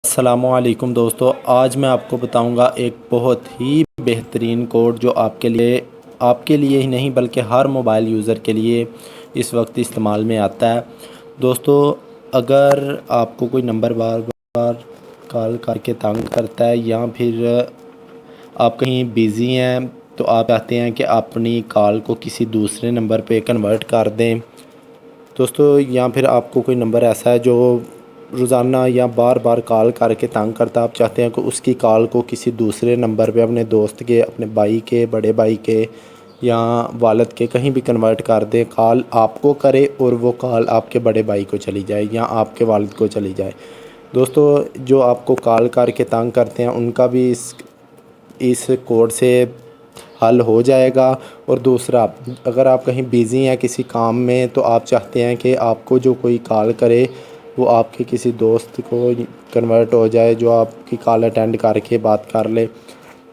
अस्सलामुअलैकुम दोस्तों, आज मैं आपको बताऊंगा एक बहुत ही बेहतरीन कोड जो आपके लिए ही नहीं बल्कि हर मोबाइल यूज़र के लिए इस वक्त इस्तेमाल में आता है। दोस्तों, अगर आपको कोई नंबर बार बार कॉल करके तंग करता है या फिर आप कहीं बिज़ी हैं तो आप चाहते हैं कि अपनी कॉल को किसी दूसरे नंबर पे कन्वर्ट कर दें दोस्तों, या फिर आपको कोई नंबर ऐसा है जो रोज़ाना या बार बार कॉल करके तंग करता है, आप चाहते हैं कि उसकी कॉल को किसी दूसरे नंबर पे अपने दोस्त के, अपने भाई के, बड़े भाई के या वालिद के कहीं भी कन्वर्ट कर दें, कॉल आपको करे और वो कॉल आपके बड़े भाई को चली जाए या आपके वालिद को चली जाए। दोस्तों, जो आपको कॉल करके तंग करते हैं उनका भी इस कोड से हल हो जाएगा। और दूसरा, अगर आप कहीं बिज़ी हैं किसी काम में तो आप चाहते हैं कि आपको जो कोई कॉल करे वो आपके किसी दोस्त को कन्वर्ट हो जाए जो आपकी कॉल अटेंड करके बात कर ले।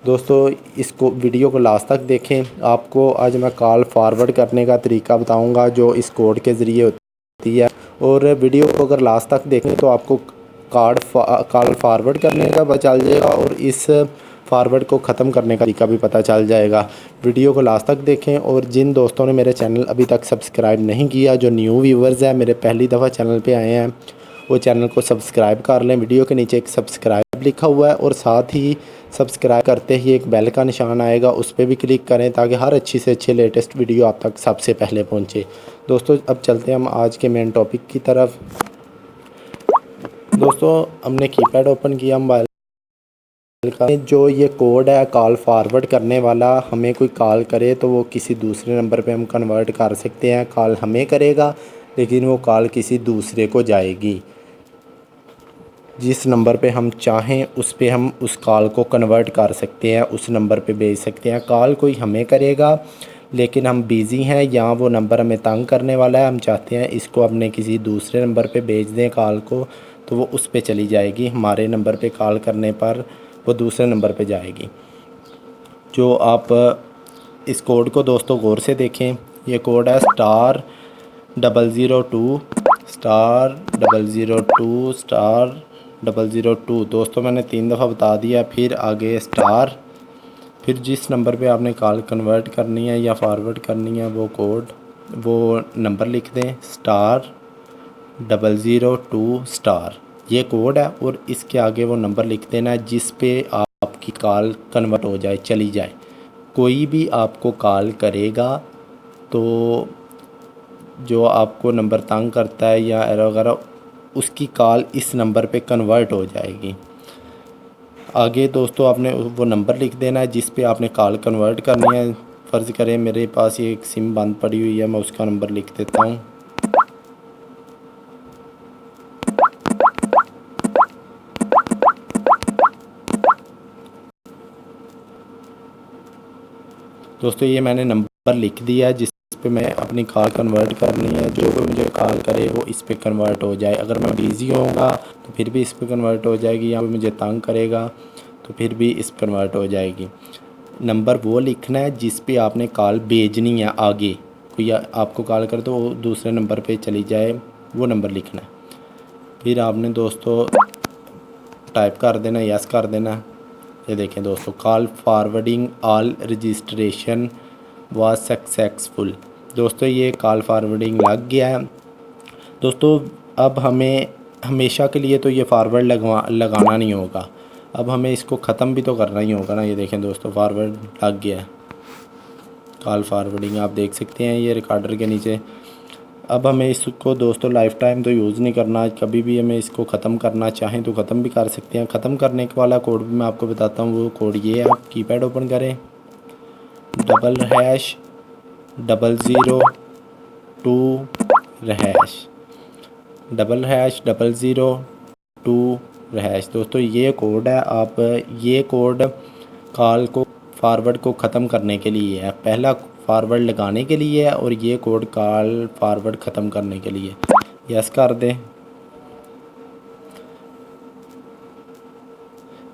दोस्तों, इसको वीडियो को लास्ट तक देखें। आपको आज मैं कॉल फॉरवर्ड करने का तरीका बताऊंगा जो इस कोड के ज़रिए होती है, और वीडियो को अगर लास्ट तक देखें तो आपको कॉल फॉरवर्ड करने का पता चल जाएगा और इस फॉरवर्ड को ख़त्म करने का तरीका भी पता चल जाएगा। वीडियो को लास्ट तक देखें, और जिन दोस्तों ने मेरे चैनल अभी तक सब्सक्राइब नहीं किया, जो न्यू व्यूवर्स हैं, मेरे पहली दफ़ा चैनल पे आए हैं, वो चैनल को सब्सक्राइब कर लें। वीडियो के नीचे एक सब्सक्राइब लिखा हुआ है और साथ ही सब्सक्राइब करते ही एक बेल का निशान आएगा, उस पर भी क्लिक करें ताकि हर अच्छी से अच्छी लेटेस्ट वीडियो आप तक सबसे पहले पहुँचे। दोस्तों, अब चलते हैं हम आज के मेन टॉपिक की तरफ। दोस्तों, हमने कीपैड ओपन किया मोबाइल का। जो ये कोड है कॉल फॉरवर्ड करने वाला, हमें कोई कॉल करे तो वो किसी दूसरे नंबर पे हम कन्वर्ट कर सकते हैं। कॉल हमें करेगा लेकिन वो कॉल किसी दूसरे को जाएगी। जिस नंबर पे हम चाहें उस पे हम उस कॉल को कन्वर्ट कर सकते हैं, उस नंबर पे भेज सकते हैं। कॉल कोई हमें करेगा लेकिन हम बिज़ी हैं या वो नंबर हमें तंग करने वाला है, हम चाहते हैं इसको अपने किसी दूसरे नंबर पे भेज दें कॉल को, तो वो उस पे चली जाएगी। हमारे नंबर पे कॉल करने पर वो दूसरे नंबर पे जाएगी। जो आप इस कोड को दोस्तों गौर से देखें, ये कोड है *002 *002 *002। दोस्तों, मैंने 3 दफ़ा बता दिया। फिर आगे स्टार, फिर जिस नंबर पे आपने कॉल कन्वर्ट करनी है या फॉरवर्ड करनी है वो नंबर लिख दें, *002#। ये कोड है और इसके आगे वो नंबर लिख देना है जिस पे आपकी कॉल कन्वर्ट हो जाए, चली जाए। कोई भी आपको कॉल करेगा तो जो आपको नंबर तंग करता है या एरर वगैरह, उसकी कॉल इस नंबर पे कन्वर्ट हो जाएगी। आगे दोस्तों, आपने वो नंबर लिख देना है जिस पे आपने कॉल कन्वर्ट करनी है। फ़र्ज़ करें मेरे पास ये एक सिम बंद पड़ी हुई है, मैं उसका नंबर लिख देता हूँ। दोस्तों, ये मैंने नंबर लिख दिया है जिस पे मैं अपनी कॉल कन्वर्ट करनी है। जो कोई मुझे कॉल करे वो इस पे कन्वर्ट हो जाए। अगर मैं बिज़ी होऊंगा तो फिर भी इस पे कन्वर्ट हो जाएगी, या मुझे तंग करेगा तो फिर भी इस पर कन्वर्ट हो जाएगी। नंबर वो लिखना है जिस पे आपने कॉल भेजनी है। आगे कोई आपको कॉल करे तो वो दूसरे नंबर पे चली जाए, वो नंबर लिखना है। फिर आपने दोस्तों टाइप कर देना, यस कर देना। ये देखें दोस्तों, call forwarding all registration was successful. दोस्तों, ये कॉल फॉरवर्डिंग लग गया है। दोस्तों, अब हमें हमेशा के लिए तो ये फॉरवर्ड लगाना नहीं होगा, अब हमें इसको ख़त्म भी तो करना ही होगा ना। ये देखें दोस्तों, फॉरवर्ड लग गया है। कॉल फॉरवर्डिंग आप देख सकते हैं ये रिकॉर्डर के नीचे। अब हमें इसको दोस्तों लाइफ टाइम तो यूज़ नहीं करना, कभी भी हमें इसको ख़त्म करना चाहें तो ख़त्म भी कर सकते हैं। ख़त्म करने के वाला कोड भी मैं आपको बताता हूँ। वो कोड ये है, आप कीपैड ओपन करें, #002#। #002#। दोस्तों, ये कोड है। आप ये कोड कॉल को फॉरवर्ड को ख़त्म करने के लिए है। पहला फॉरवर्ड लगाने के लिए है और ये कोड कॉल फॉरवर्ड ख़त्म करने के लिए। यस कर दें।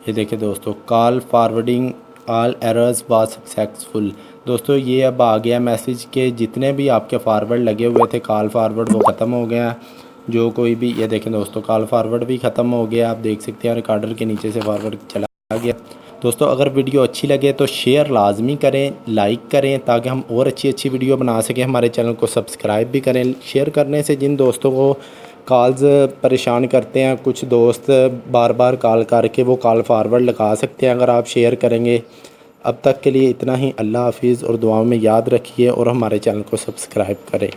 ये देखिए दोस्तों, call forwarding all errors was successful. दोस्तों, ये अब आ गया मैसेज के जितने भी आपके फॉरवर्ड लगे हुए थे कॉल फॉरवर्ड वो ख़त्म हो गया। जो कोई भी, ये देखें दोस्तों कॉल फॉरवर्ड भी ख़त्म हो गया, आप देख सकते हैं रिकॉर्डर के नीचे से फॉरवर्ड चला गया। दोस्तों अगर वीडियो अच्छी लगे तो शेयर लाजमी करें, लाइक करें ताकि हम और अच्छी अच्छी वीडियो बना सकें। हमारे चैनल को सब्सक्राइब भी करें। शेयर करने से जिन दोस्तों को कॉल्स परेशान करते हैं, कुछ दोस्त बार बार कॉल करके वो कॉल फॉरवर्ड लगा सकते हैं अगर आप शेयर करेंगे। अब तक के लिए इतना ही। अल्लाह हाफिज़ और दुआओं में याद रखिए और हमारे चैनल को सब्सक्राइब करें।